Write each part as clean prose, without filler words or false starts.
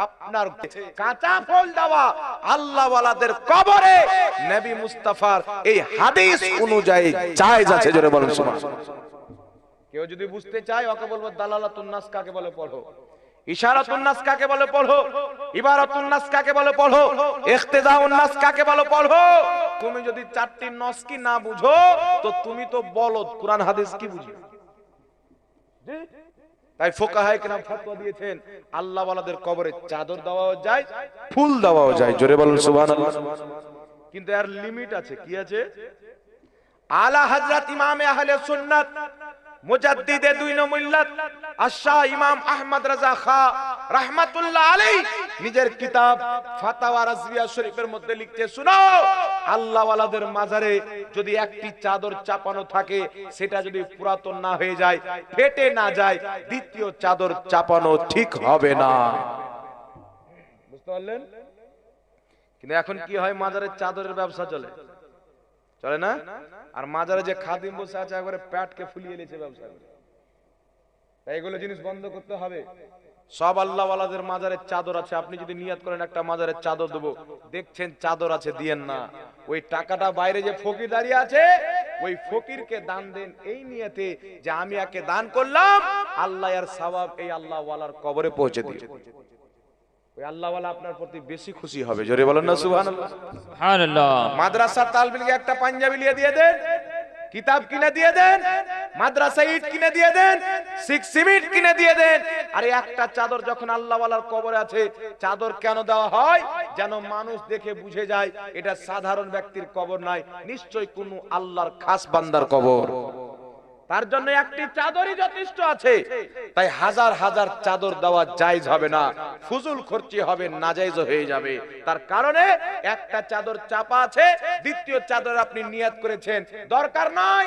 আপনার কাঁচা ফল দেওয়া আল্লাহ ওয়ালাদের কবরে নবী মুস্তাফার এই হাদিস অনুযায়ী জায়েজ আছে। জোরে বলুন সুবহানাল্লাহ। কেউ যদি বুঝতে চায় ওকে বলবো দালালাতুন নাস কাকে বলে পড়ো, ইশারাতুন নাস কাকে বলে পড়ো, ইবারাতুন নাস কাকে বলে পড়ো, ইখতিদাউন নাস কাকে বলে পড়ো। তুমি যদি চারটি নস কি না বুঝো তো তুমি তো বলদ, কুরআন হাদিস কি বুঝো? তাই ফুকাহায়ে কেরাম ফতোয়া দিয়েছেন আল্লাহ ওয়ালাদের কবরে চাদর দেওয়াও যায়, ফুল দেওয়াও যায়। জোরে বলুন সুবহানাল্লাহ। কিন্তু এর লিমিট আছে। কি আছে? আলা হযরত ইমামে আহলে সুন্নাত মুজাদ্দিদে দুইন মিল্লাত আশ-শাহ ইমাম আহমদ রাজা খা রাহমাতুল্লাহ আলাইহি নিজের কিতাব ফাতাওয়া রাজবিয়া শরীফের মধ্যে লিখতে শুনো, আল্লাহ ওয়ালাদের মাজারে যদি একটি চাদর চাপানো থাকে সেটা যদি পুরাতন না হয়ে যায়, ফেটে না যায়, দ্বিতীয় চাদর চাপানো ঠিক হবে না। বুঝতে পারলেন? কিন্তু এখন কি হয়, মাজারের চাদরের ব্যবসা চলে, চলে না? আর মাজারে যে খাদিম বসে আছে একবারে পেটকে ফুলিয়ে নিয়েছে ব্যবসা করে। তাই এগুলো জিনিস বন্ধ করতে হবে। সব আল্লাহ ওয়ালাদের মাজারের চাদর আছে, আপনি যদি নিয়ত করেন একটা মাজারের চাদর দেবো, দেখছেন চাদর আছে, দিয়েন না। ওই টাকাটা বাইরে যে ফকির দাঁড়িয়ে আছে ওই ফকিরকে দান দেন এই নিয়তে যে আমি একে দান করলাম, আল্লাহ এর সওয়াব এই আল্লাহ ওয়ালার কবরে পৌঁছে দিবে। ওই আল্লাহ ওয়ালা আপনার প্রতি বেশি খুশি হবে। জোরে বলেন না সুবহানাল্লাহ। সুবহানাল্লাহ। মাদ্রাসা তালবিলকে একটা পাঞ্জাবি লিয়ে দিয়ে দেন, কিতাব কিনে দিয়ে দেন, মাদ্রাসা ইট কিনে দিয়ে দেন, সিমেন্ট কিনে দিয়ে দেন। আর একটা চাদর যখন আল্লাহ ওয়ালার কবরে আছে, চাদর কেন দেওয়া হয়? যেন মানুষ দেখে বুঝে যায় এটা সাধারণ ব্যক্তির কবর নয়, নিশ্চয়ই কোনো আল্লাহর খাস বান্দার কবর। তার জন্য একটি চাদরই যথেষ্ট আছে। তাই হাজার হাজার চাদর দেওয়া জায়েজ হবে না, ফুজুল খরচি হবে, নাজায়েজ হয়ে যাবে। তার কারণে একটা চাদর চাপা আছে, দ্বিতীয় চাদর আপনি নিয়ত করেছেন, দরকার নাই,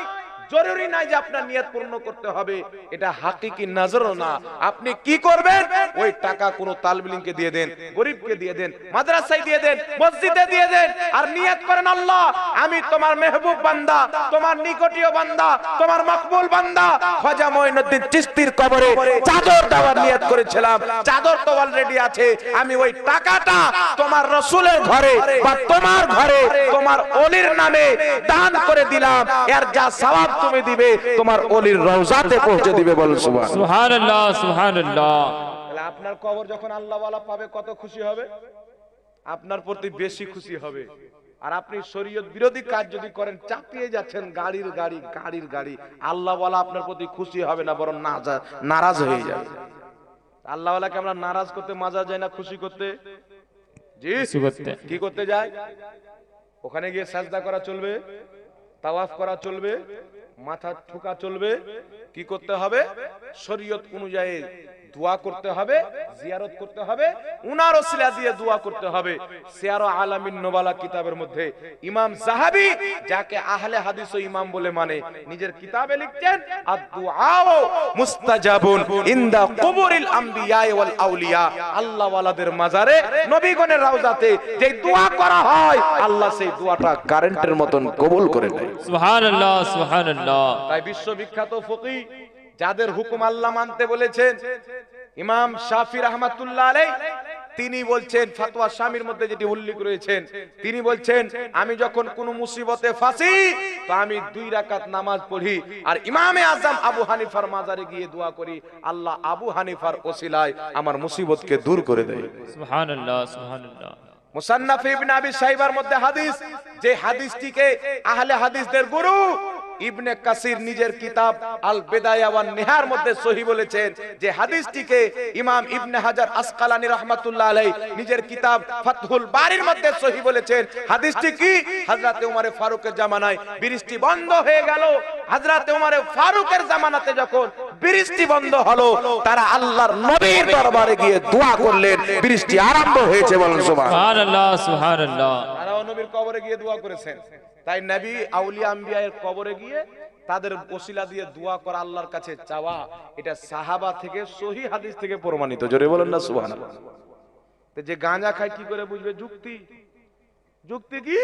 জরুরি নাই যে আপনার নিয়ত পূর্ণ করতে হবে, এটা হাকিকি নজরও না। আপনি কি করবেন? ওই টাকা কোন তালবিলকে দিয়ে দেন, গরিবকে দিয়ে দেন, মাদ্রাসায় দিয়ে দেন, মসজিদে দিয়ে দেন, আর নিয়ত করেন আল্লাহ আমি তোমার মেহবুব বান্দা, তোমার নিকটীয় বান্দা, তোমার মকবুল বান্দা খাজা মঈনুদ্দিন চিশতির কবরে চাদর দেওয়ার নিয়ত করেছিলাম, চাদর তো অলরেডি আছে, আমি ওই টাকাটা তোমার রাসূলের ঘরে বা তোমার ঘরে তোমার ওলির নামে দান করে দিলাম, এর যা সওয়াব তুমি দিবে তোমার ওলির রওজাতে পৌঁছে দিবে। বলুন সুবহানাল্লাহ সুবহানাল্লাহ। তাহলে আপনার কবর যখন আল্লাহ ওয়ালা পাবে কত খুশি হবে? আপনার প্রতি বেশি খুশি হবে। আর আপনি শরীয়ত বিরোধী কাজ যদি করেন, চাপিয়ে যাচ্ছেন গাড়ির গাড়ি, আল্লাহ ওয়ালা আপনার প্রতি খুশি হবে না, বরং নারাজ হয়ে যাবে। আল্লাহ ওয়ালাকে আমরা নারাজ করতে মাজার যায় না, খুশি করতে। জি, কি করতে যায়? ওখানে গিয়ে সাজদা করা চলবে, তাওয়াফ করা চলবে, মাথা ঠুকা চলবে। কি করতে হবে? শরীয়ত অনুযায়ী দোয়া করতে হবে, জিয়ারত করতে হবে, উনার ওসিলা দিয়ে দোয়া করতে হবে। সিয়ার আলামিন নুবালা কিতাবের মধ্যে ইমাম যাহাবী, যাকে আহলে হাদিস ও ইমাম বলে মানে, নিজের কিতাবে লিখছেন আদ-দুআউ মুস্তাজাবুন ইনদা কুবুরিল আমবিয়া ওয়াল আউলিয়া। আল্লাহ ওয়ালাদের মাজারে, নবীগণের রওজাতে যে দোয়া করা হয়, আল্লাহ সেই দোয়াটা কারেন্টের মতন কবুল করে নেয়। সুবহানাল্লাহ সুবহানাল্লাহ। তাই বিশ্ববিখ্যাত ফকিহ যাদের হুকুম আল্লাহ মানতে বলেছেন, ইমাম শাফি রাহমাতুল্লাহ আলাইহি, তিনি বলছেন ফতোয়া শামির মধ্যে যেটি উল্লেখ রয়েছেন, তিনি বলছেন আমি যখন কোন মুসিবতে ফাঁসি তো আমি 2 রাকাত নামাজ পড়ি আর ইমামে আজম আবু হানিফার মাজারে গিয়ে দোয়া করি, আল্লাহ আবু হানিফার ওসিলায় আমার মুসিবতকে দূর করে দেয়। সুবহানাল্লাহ সুবহানাল্লাহ। মুসান্নাফ ইবনে আবি শাইবার মধ্যে হাদিস, যে হাদিসটিকে আহলে হাদিসদের গুরু ইবনে কাসির নিজের কিতাব আল বিদায়া ওয়ান নিহার মধ্যে সহিহ বলেছেন, যে হাদিসটিকে ইমাম ইবনে হাজার আসকালানী রাহমাতুল্লাহ আলাইহি নিজের কিতাব ফাতহুল বারির মধ্যে সহিহ বলেছেন। হাদিসটি কি? হযরতে ওমর ফারুকের জামানায় বৃষ্টি বন্ধ হয়ে গেল, হযরতে ওমর ফারুকের জামানাতে যখন বৃষ্টি বন্ধ হলো, তারা আল্লাহর নবীর দরবারে গিয়ে দোয়া করলেন, বৃষ্টি আরম্ভ হয়েছে। বলুন সুবহানাল্লাহ সুবহানাল্লাহ। তারা নবীর কবরে গিয়ে দোয়া করেছেন। তাই নবী আউলিয়া আম্বিয়ার কবরে গিয়ে তাদের ওসিলা দিয়ে দোয়া করা, আল্লাহর কাছে চাওয়া, এটা সাহাবা থেকে সহিহ হাদিস থেকে প্রমাণিত। জোরে বলেন না সুবহানাল্লাহ। যে গাঁজা খায় কি করে বুঝবে? যুক্তি কি?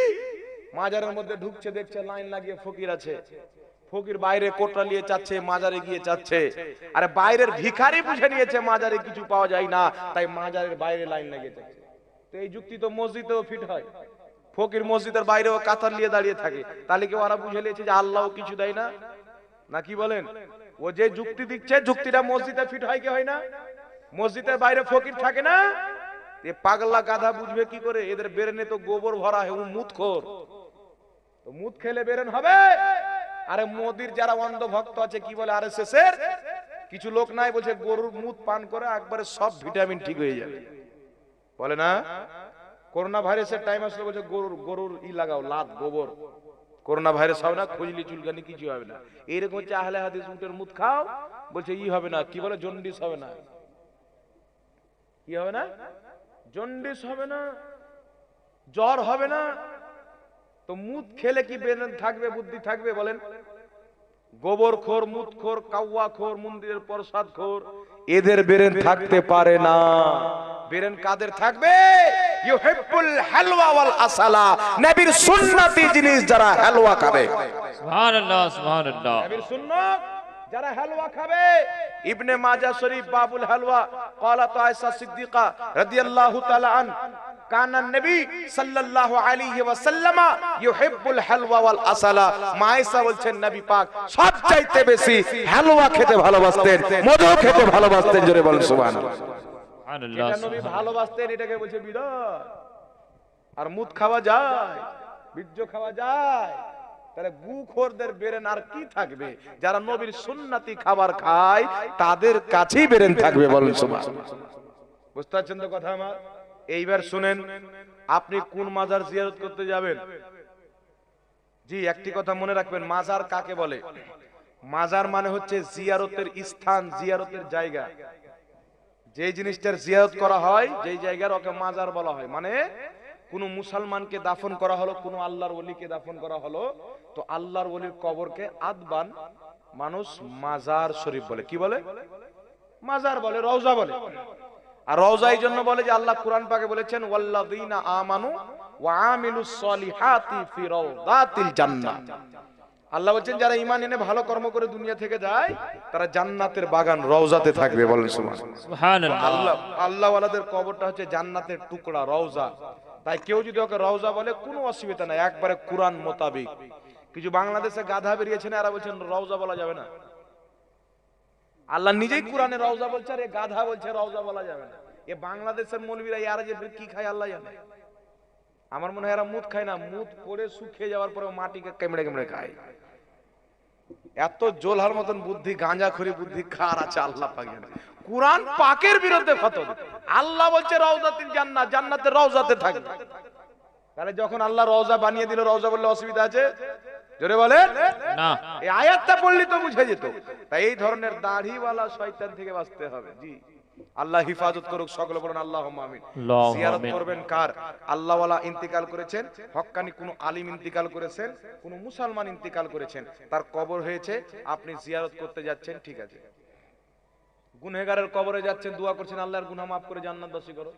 মাজারের মধ্যে ঢুকছে, দেখছে লাইন লাগিয়ে ফকির আছে, ফকির বাইরে কোটরা নিয়ে যাচ্ছে, মাজারে গিয়ে যাচ্ছে। আরে বাইরের ভিখারি বুঝে নিয়েছে মাজারে কিছু পাওয়া যায় না, তাই মাজারের বাইরে লাইন লাগিয়ে যাচ্ছে। তো এই যুক্তি তো মসজিদেও ফিট হয়। ফকির মসজিদের বাইরেও কাতার নিয়ে দাঁড়িয়ে থাকে, তাহলে কি ওরা বুঝে নিয়েছে যে আল্লাহও কিছু দেয় না? না কি বলেন? ও যে যুক্তি দিচ্ছে, যুক্তিটা মসজিদে ফিট হয় কি হয় না? মসজিদের বাইরে ফকির থাকে না, এ পাগলা গাধা বুঝবে কি করে? এদের বেরেনে তো গোবর ভরা হয়, ও মুতখোর, তো মুত খেলে বেরেন হবে। আরে মোদির যারা অন্ধ ভক্ত আছে, কি বলে আরএসএস এর কিছু লোক নাই, বলছে গরুর মুত পান করে একবারে সব ভিটামিন ঠিক হয়ে যাবে, বলে না? করোনা ভাইরাসের টাইম আসলে বলছে গরুর লাগাও, লাত গোবর, করোনা ভাইরাস হবে না, খুজলি চুলকানি কিছু হবে না। এইরকম হচ্ছে আহলে হাদিস, উটের মুত খাও, বলছে হবে না, কি বলে জন্ডিস হবে না। কি হবে না? জন্ডিস হবে না, জ্বর হবে না। তো মুত খেলে কি বেরেন থাকবে, বুদ্ধি থাকবে বলেন? গোবর খোর, মুত খোর, কাউয়া খোর, মন্দিরের প্রসাদ খোর, এদের বেরেন থাকতে পারে না। বেরেন কাদের থাকবে? ইউহিব্বুল হালওয়া ওয়াল আসালা, নবীর সুন্নতি জিনিস যারা হালওয়া খাবে। সুবহানাল্লাহ, সুবহানাল্লাহ। নবীর সুন্নাত যারা হালওয়া খাবে। ইবনে মাজাহ শরীফ বাবুল হালওয়া, قالت আয়েশা সিদ্দিকা রাদিয়াল্লাহু তাআলা আন কানা নবী সাল্লাল্লাহু আলাইহি ওয়াসাল্লাম ইউহিব্বুল হালওয়া ওয়াল আসালা। মা আয়েশা বলছেন নবী পাক সবচাইতে বেশি হালওয়া খেতে ভালোবাসতেন, মধু খেতে ভালোবাসতেন। জোরে বলেন সুবহানাল্লাহ। সুবহানাল্লাহ। এটা নবী ভালোবাসতেন, এটাকে বলছে বিদাত। আর মুত খাওয়া যায়, বীর্য খাওয়া যায়, তাহলে গুখোরদের বেরেন আর কি থাকবে? যারা নবীর সুন্নতি খাবার খায় তাদের কাছেই বেরেন থাকবে, বলেন সুবহানাল্লাহ। বুঝতে পারছেন তো কথা আমার? এইবার শুনেন, আপনি কোন মাজার জিয়ারত করতে যাবেন? জি, একটি কথা মনে রাখবেন, মাজার কাকে বলে? মাজার মানে হচ্ছে জিয়ারতের স্থান, জিয়ারতের জায়গা। যে জিনিসটার জিয়ারত করা হয়, যেই জায়গার, ওকে মাজার বলা হয়। মানে কোন মুসলমানকে দাফন করা হলো, কোন আল্লাহর ওলিকে দাফন করা হলো, তো আল্লাহর ওলির কবরকে আদবান মানুষ মাজার শরীফ বলে। কি বলে? মাজার বলে, রওজা বলে। আর রওজা এই জন্য বলে যে আল্লাহ কুরআন পাকে বলেছেন ওয়াল্লাযীনা আমানু ওয়া আমিলুস সলিহাতি ফি রাওদাতিল জান্নাহ। আল্লাহ বলেন যারা ঈমান এনে ভালো কর্ম করে দুনিয়া থেকে যায়, তারা জান্নাতের বাগান রওজাতে থাকবে, বলেন সুবহানাল্লাহ। সুবহানাল্লাহ। আল্লাহ ওয়ালাদের কবরটা হচ্ছে জান্নাতের টুকরা, রওজা। তাই কেউ যদি ওকে রওজা বলে কোনো অসুবিধা নাই, একবারে কুরআন মোতাবেক। কিছু বাংলাদেশে গাধা বেরিয়েছে না, এরা বলছেন রওজা বলা যাবে না। আল্লাহ নিজেই কুরআনে রওজা বলছে, আর এ গাধা বলছে রওজা বলা যাবে না। এ বাংলাদেশের মৌলবীরা এরা যে কি খায় আল্লাহ জানে। আমার মনে হয় এরা মুত খায় না, মুত পড়ে শুকিয়ে যাওয়ার পরে মাটিকে কেমড়ে কেমড়ে খায়। এত জোলহার মতন বুদ্ধি, গাঁজাখড়ি বুদ্ধি কার আছে আল্লাহ পাক জানে। কুরআন পাকের বিরুদ্ধে ফতোয়া। আল্লাহ বলছে রওজাতুল জান্নাহ, জান্নাতের রওজাতে থাকবে। তাহলে যখন আল্লাহ রওজা বানিয়ে দিল, রওজা বললে অসুবিধা আছে? জোরে বলেন না। এই আয়াতটা পড়লে তো বুঝে যেত। তাই এই ধরনের দাড়িওয়ালা শয়তান থেকে বাঁচতে হবে। জি, আল্লাহ হিফাজত করুক, সকলে বলেন আল্লাহুম্মা আমিন। জিয়ারত করবেন কার? আল্লাহওয়ালা ইন্তিকাল করেছেন, হক্কানি কোন আলিম ইন্তিকাল করেছেন, কোন মুসলমান ইন্তিকাল করেছেন, তার কবর হয়েছে, আপনি জিয়ারত করতে যাচ্ছেন, ঠিক আছে। গুনহেগারের কবরে যাচ্ছেন, দোয়া করছেন আল্লাহর গুনাহ মাফ করে জান্নাতবাসী করো।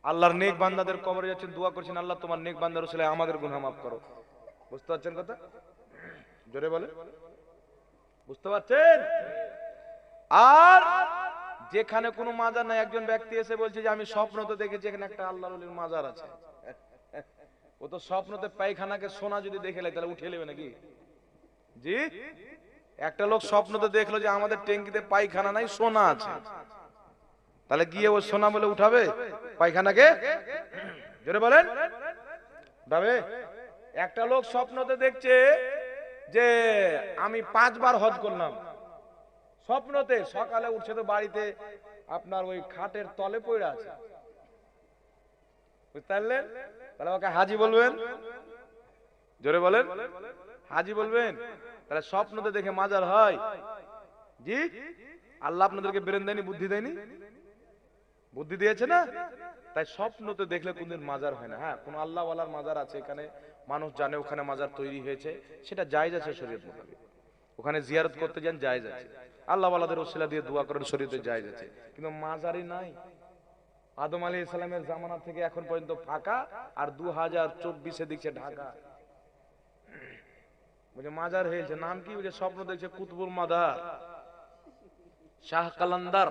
আল্লাহর নেক বান্দাদের কবরে যাচ্ছেন, দোয়া করছেন আল্লাহ তোমার নেক বান্দার উসিলে আমাদের গুনাহ মাফ করো। বুঝতে পারছেন কথা? জোরে বলে, বুঝতে পারছেন? আর যেখানে কোনো মাজার নাই, একজন ব্যক্তি এসে বলছে যে আমি স্বপ্নতে দেখেছি এখানে একটা আল্লাহর ওলির মাজার আছে। ও তো স্বপ্নতে পায়খানাকে সোনা যদি দেখে লাই তাহলে উঠে নেবে নাকি? জি, একটা লোক স্বপ্নতে দেখলো যে আমাদের ট্যাঙ্কিতে পায়খানা নাই, সোনা আছে, তাহলে গিয়ে ও সোনা বলে উঠাবে পায়খানাকে? জোরে বলেন, উঠাবে? একটা লোক স্বপ্নতে দেখছে যে আমি 5 বার হজ করলাম, স্বপ্নতে। সকালে উঠছে তো বাড়িতে আপনার ওই খাটের তলে পড়ে আছে, বুঝতে পারলেন? তাহলে ওকে হাজি বলবেন? জোরে বলেন, হাজি বলবেন? তাহলে স্বপ্নতে দেখে মাজার হয়? জি, আল্লাহ আপনাদেরকে ব্রেন দেয়নি, বুদ্ধি দেয়নি? বুদ্ধি দিয়েছে না? তাই স্বপ্নতে দেখলে কোনদিন মাজার হয় না। হ্যাঁ, কোন আল্লাহ ওয়ালার মাজার আছে, এখানে মানুষ জানে ওখানে মাজার তৈরি হয়েছে, সেটা জায়েজ আছে শরীয়ত মোতাবেক। ওখানে জিয়ারত করতে যান, জায়েজ আছে। আল্লাহ ওয়ালাদের ওসিলা দিয়ে দোয়া করেন, শরীয়তে জায়েজ আছে। কিন্তু মাজারই নাই। আদম আলাইহিস সালামের জামানা থেকে এখন পর্যন্ত ফাঁকা, আর 2024-এ দিচ্ছে ঢাকা। বলছে মাজার হয়েছে, নাম কি? বলছে স্বপ্ন দেখছে কুতুবুল মাদার, শাহ কালান্দার।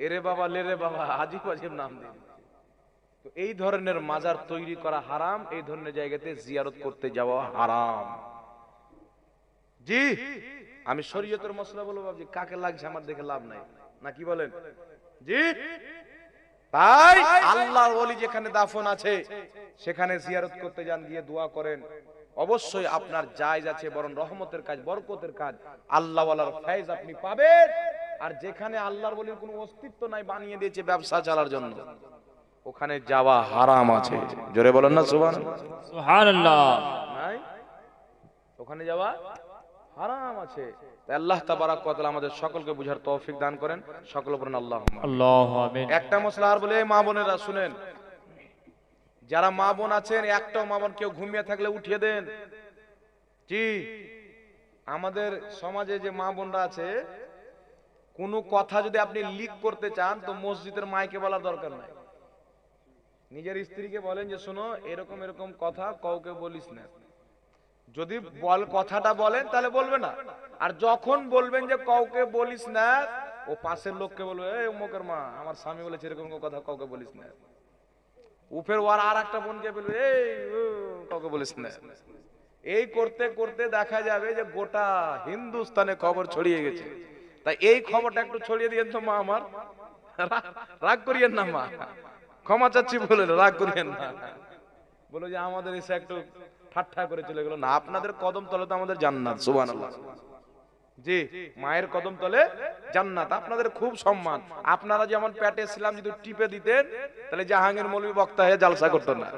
এরে বাবা লেরে বাবা, আজিব আজিব নাম দিয়ে। তো এই ধরনের মাজার তৈরি করা হারাম, এই ধরনের জায়গাতে জিয়ারত করতে যাওয়া হারাম। জি, আমি শরীয়তের মশলা বলবো, বাবজি কাকে লাগছে আমার দেখে লাভ নাই, না কি বলেন? জি, তাই আল্লাহর ওলি যেখানে দাফন আছে সেখানে জিয়ারত করতে যান, গিয়ে দোয়া করেন। অবশ্যই আপনার জায়েজ আছে, বরং রহমতের কাজ, বরকতের কাজ, আল্লাহ ওয়ালার ফয়েজ আপনি পাবেন। আর যেখানে আল্লাহর ওলির কোনো অস্তিত্ব নাই, বানিয়ে দিয়েছে ব্যবসা চালার জন্য, ওখানে যাওয়া হারাম আছে। জোরে বলেন না সুবহানাল্লাহ। সুবহানাল্লাহ। নাই, ওখানে যাওয়া হারাম আছে। তাই আল্লাহ তাবারাক ওয়া তাআলা আমাদের সকলকে বুঝার তৌফিক দান করেন। সকল বলেন আল্লাহুম্মা। আল্লাহু আমিন। একটা মশলা আর বলে, মা বোনেরা শুনেন, যারা মা বোন আছেন, একটাও মা বোন কেউ ঘুমিয়ে থাকলে উঠিয়ে দেন। জি, আমাদের সমাজে যে মা বোনরা আছে, কোনো কথা যদি আপনি লিক করতে চান তো মসজিদের মাইকে বলার দরকার নাই। নিজের স্ত্রীকে বলেন যে শোনো, এরকম এরকম কথা কাউকে বলিস না। যদি কথাটা বলেন তাহলে বলবে না, আর যখন বলবেন যে কাউকে বলিস না, ও পাশের লোককে বলবে, এই অমুকের মা, আমার স্বামী বলেছে এরকম কথা কাউকে বলিস না। উফের ওয়ার আর একটা বোনকে বলবে, এই কাউকে বলিস না। এই করতে করতে দেখা যাবে যে গোটা হিন্দুস্তানে খবর ছড়িয়ে গেছে। তাই এই খবরটা একটু ছড়িয়ে দিয়েন তো মা আমার, রাগ করিয়েন না মা, ক্ষমা চাচ্ছি বলে, রাগ করিয়েন না। বলো যে আমাদের এসে একটু ঠাট্টা করে চলে গেল না, আপনাদের কদম তলে তো আমাদের জান্নাত। সুবহানাল্লাহ। জি, মায়ের কদম তলে জান্নাত, আপনাদের খুব সম্মান। আপনারা যেমন পেটে ছিলাম যদি টিপে দিতেন, তাহলে জাহাঙ্গীর মৌলভী বক্তা হয়ে জালসা করতেন না।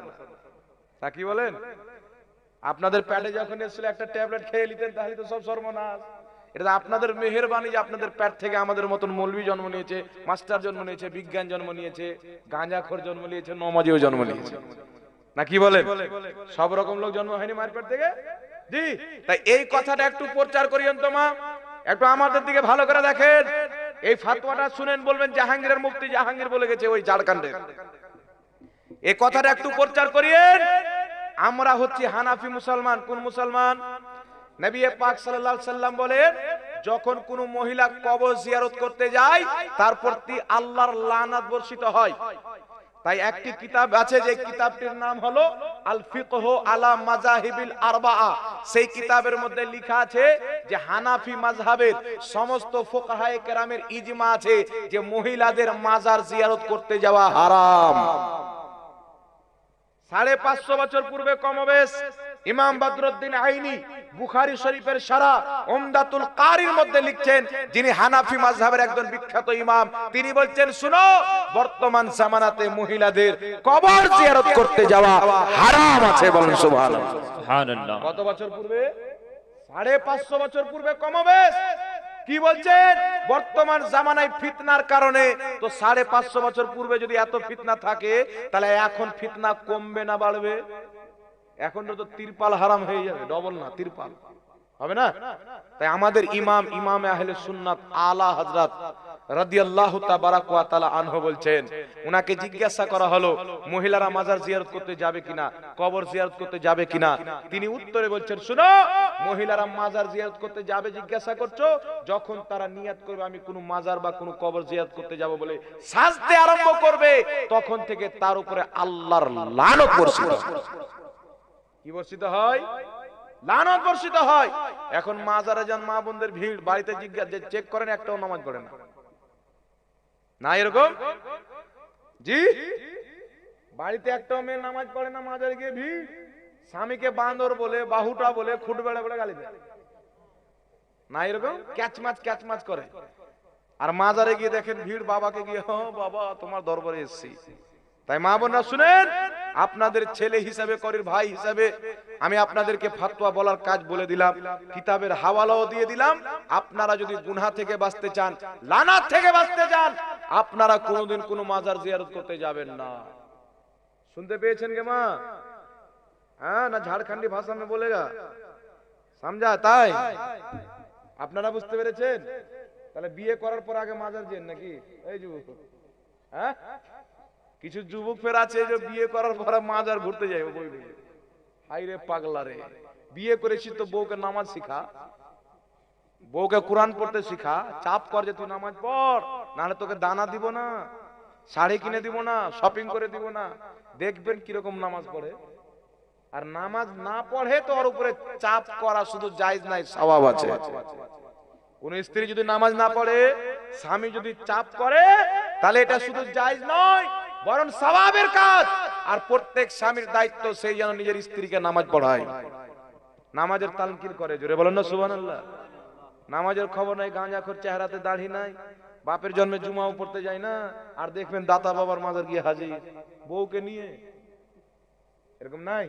তা কি বলেন? আপনাদের পেটে যখন এসেছিল একটা ট্যাবলেট খেয়ে নিতেন, তাহলে তো সব সর্বনাশ। এটা তো আপনাদের মেহেরবানি যে আপনাদের পেট থেকে আমাদের মতন মৌলভী জন্ম নিয়েছে, মাস্টার জন্ম নিয়েছে, বিজ্ঞান জন্ম নিয়েছে, গাঁজাখোর জন্ম নিয়েছে, নমাজিও জন্ম নিয়েছে, না কি বলেন? সব রকম লোক জন্ম হয়নি মায়ের পেট থেকে। জি, তাই এই কথাটা একটু প্রচার করিয়েন তো মা, একটু আমাদের দিকে ভালো করে দেখেন। এই ফাতোয়াটা শুনেন, বলবেন জাহাঙ্গীরের মুফতি জাহাঙ্গীর বলে গেছে ওই ঝাড়খণ্ডের। এই কথাটা একটু প্রচার করিয়েন। আমরা হচ্ছি হানাফি মুসলমান। কোন মুসলমান? নবী পাক সাল্লাল্লাহু আলাইহি সাল্লাম বলেন, যখন কোন মহিলা কবর জিয়ারত করতে যায় তার প্রতি আল্লাহর লানাত বর্ষিত হয়। তাই একটি কিতাব আছে, যে কিতাবটির নাম হলো আল ফিকহ আলা মাযাহিবিল আরবাআ। সেই কিতাবের মধ্যে লেখা আছে যে হানাফি মাযহাবের সমস্ত ফুকাহায়ে কেরামের ইজমা আছে যে মহিলাদের মাজার জিয়ারত করতে যাওয়া হারাম। 550 বছর পূর্বে কমবেশ ইমাম বদরুদ্দিন আইনি বুখারী শরীফের শারা উমদাতুল কারির মধ্যে লিখছেন, যিনি হানাফি মাযহাবের একজন বিখ্যাত ইমাম, তিনি বলছেন, শুনো, বর্তমান জামানাতে মহিলাদের কবর জিয়ারত করতে যাওয়া হারাম আছে। বলেন সুবহানাল্লাহ। সুবহানাল্লাহ। কত বছর পূর্বে? 550 বছর পূর্বে কমবেশ। কি বলছেন? বর্তমান জামানায় ফিতনার কারণে। তো 550 বছর পূর্বে যদি এত ফিতনা থাকে, তাহলে এখন ফিতনা কমবে না বাড়বে? এখন তো তিরপাল হারাম হয়ে যাবে, ডবল না, তিরপাল হবে না। তাই আমাদের ইমাম, ইমামে আহলে সুন্নাত আলা হযরত রাদিয়াল্লাহু তাবারাক ওয়া তাআলা আনহু বলছেন, উনাকে জিজ্ঞাসা করা হলো মহিলারা মাজার জিয়ারত করতে যাবে কিনা, কবর জিয়ারত করতে যাবে কিনা। তিনি উত্তরে বলছেন, শুনো, মহিলারা মাজার জিয়ারত করতে যাবে জিজ্ঞাসা করছো, যখন তারা নিয়ত করবে আমি কোনো মাজার বা কোনো কবর জিয়ারত করতে যাব বলে সাজতে আরম্ভ করবে, তখন থেকে তার উপরে আল্লাহর লানত বর্ষিত। কি বর্ষিত হয়? লানত বর্ষিত হয়। এখন মাজারে যান, মা বোনদের ভিড়, বাড়িতে জিজ্ঞাসা চেক করেন, একটাও নামাজ পড়ে না, না এরকম? জি, বাড়িতে একটাও মেয়ে নামাজ পড়ে না, মাজারে গিয়ে ভিড়, স্বামীকে বান্দর বলে, বাহুটা বলে, খুঁটবেড়া বলে গালি দেয়, না এরকম? ক্যাচমাচ করে। আর মাজারে গিয়ে দেখেন ভিড়, বাবাকে গিয়ে, বাবা তোমার দরবারে এসেছি। তাই মা বোনরা শুনেন, আপনাদের ছেলে হিসাবে, করির ভাই হিসাবে আমি আপনাদেরকে ফাতোয়া বলার কাজ বলে দিলাম, কিতাবের হাওয়ালাও দিয়ে দিলাম। আপনারা যদি গুনাহ থেকে বাঁচতে চান, লানাত থেকে বাঁচতে চান, আপনারা কোনোদিন কোনো মাজার জিয়ারত করতে যাবেন না। শুনতে পেয়েছেন কে মা? হ্যাঁ, না ঝাড়খণ্ডী ভাষা মে বলেগা, সমঝা? তাই আপনারা বুঝতে পেরেছেন? তাহলে বিয়ে করার পর আগে মাজার যেন নাকি? এই যুবক, হ্যাঁ, কিছু যুবক ফের আছে যে বিয়ে করার পর মাজার ঘুরতে যায়। হাই রে পাগলা রে, বিয়ে করেছিস তো বউকে নামাজ শিখা, বউকে কোরআন পড়তে শিখা, চাপ কর যে তুই নামাজ পড়, নাহলে তোকে দানা দিব না, শাড়ি কিনে দিব না, শপিং করে দিব না। দেখবেন কিরকম নামাজ পড়ে। আর নামাজ না পড়ে তো ওর উপরে চাপ করা শুধু জায়েজ নাই, সওয়াব আছে। কোন স্ত্রী যদি নামাজ না পড়ে, স্বামী যদি চাপ করে, তাহলে এটা শুধু জায়েজ নয়, বরং সওয়াবের কাজ। আর প্রত্যেক স্বামীর দায়িত্ব সেই যেন নিজের স্ত্রীকে নামাজ পড়ায়, নামাজের তালকিন করে। জোরে বলেন না সুবহানাল্লাহ। নামাজের খবর নাই, গাঁজাখোর, চেহারাতে দাড়ি নাই, বাপের জন্মে জুমাও পড়তে যায় না, আর দেখবেন দাতা বাবার মাজার গিয়ে হাজির বউকে নিয়ে, এরকম নাই।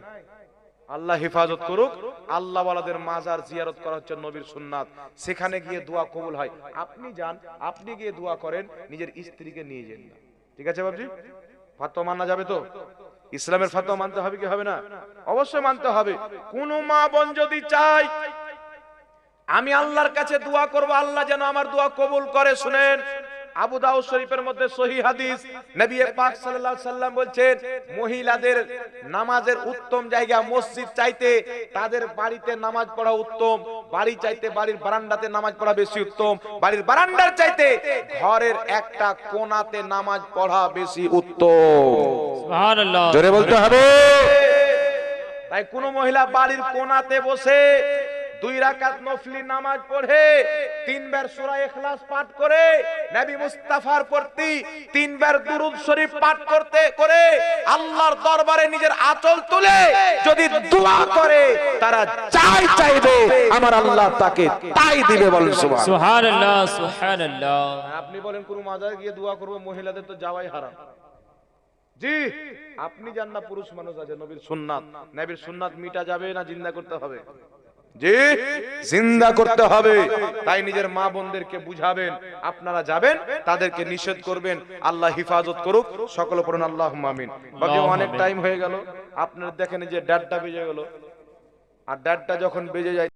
আল্লাহ হেফাজত করুক। আল্লাহ ওয়ালাদের মাজার জিয়ারত করা হচ্ছে নবীর সুন্নাত, সেখানে গিয়ে দোয়া কবুল হয়। আপনি যান, আপনি গিয়ে দোয়া করেন, নিজের স্ত্রীকে নিয়ে যান না। ঠিক আছে বাবজি? ফাতোয়া মানা যাবে তো? ইসলামের ফাতোয়া মানতে হবে কি হবে না? অবশ্যই মানতে হবে। কোন মা বোন যদি চায় আমি আল্লাহর কাছে দোয়া করব, আল্লাহ যেন আমার দোয়া কবুল করে, শুনেন আবু দাউদ শরীফের মধ্যে সহিহ হাদিস, নবী পাক সাল্লাল্লাহু আলাইহি সাল্লাম বলছেন, মহিলাদের নামাজের উত্তম জায়গা মসজিদ চাইতে তাদের বাড়িতে নামাজ পড়া উত্তম, বাড়ি চাইতে বাড়ির বারান্দাতে নামাজ পড়া বেশি উত্তম, বাড়ির বারান্দার চাইতে ঘরের একটা কোণাতে নামাজ পড়া বেশি উত্তম। সুবহানাল্লাহ। জোরে বলতে হবে। তাই কোন মহিলা বাড়ির কোণাতে বসে 2 রাকাত নফলি নামাজ পড়ে, 3 বার সূরা ইখলাস পাঠ করে, নবী মুস্তাফার প্রতি 3 বার দুরূদ শরীফ পাঠ করতে করে আল্লাহর দরবারে নিজের আঁচল তুলে যদি দোয়া করে, তারা চাই চাইবে আমার আল্লাহ তাকে তাই দিবে। বলেন সুবহানাল্লাহ। সুবহানাল্লাহ, সুবহানাল্লাহ। আপনি বলেন কোন মাজারে গিয়ে দোয়া করব, মহিলাদের তো যাওয়াই হারাম। জি, আপনি জান না পুরুষ মানুষ আছে, নবীর সুন্নাত, নবীর সুন্নাত মিটা যাবে না জিন্দা করতে হবে? জি, জিন্দা করতে হবে। তাই নিজের মা বোনদেরকে বুঝাবেন, আপনারা যাবেন, তাদেরকে নিষেধ করবেন। আল্লাহ হিফাজত করুক। সকলে পড়ুন আল্লাহুম্মা আমিন। বাকি অনেক টাইম হয়ে গেল, আপনারা দেখেন যে 1:30টা বেজে গেল, আর 1:30টা যখন বেজে যায়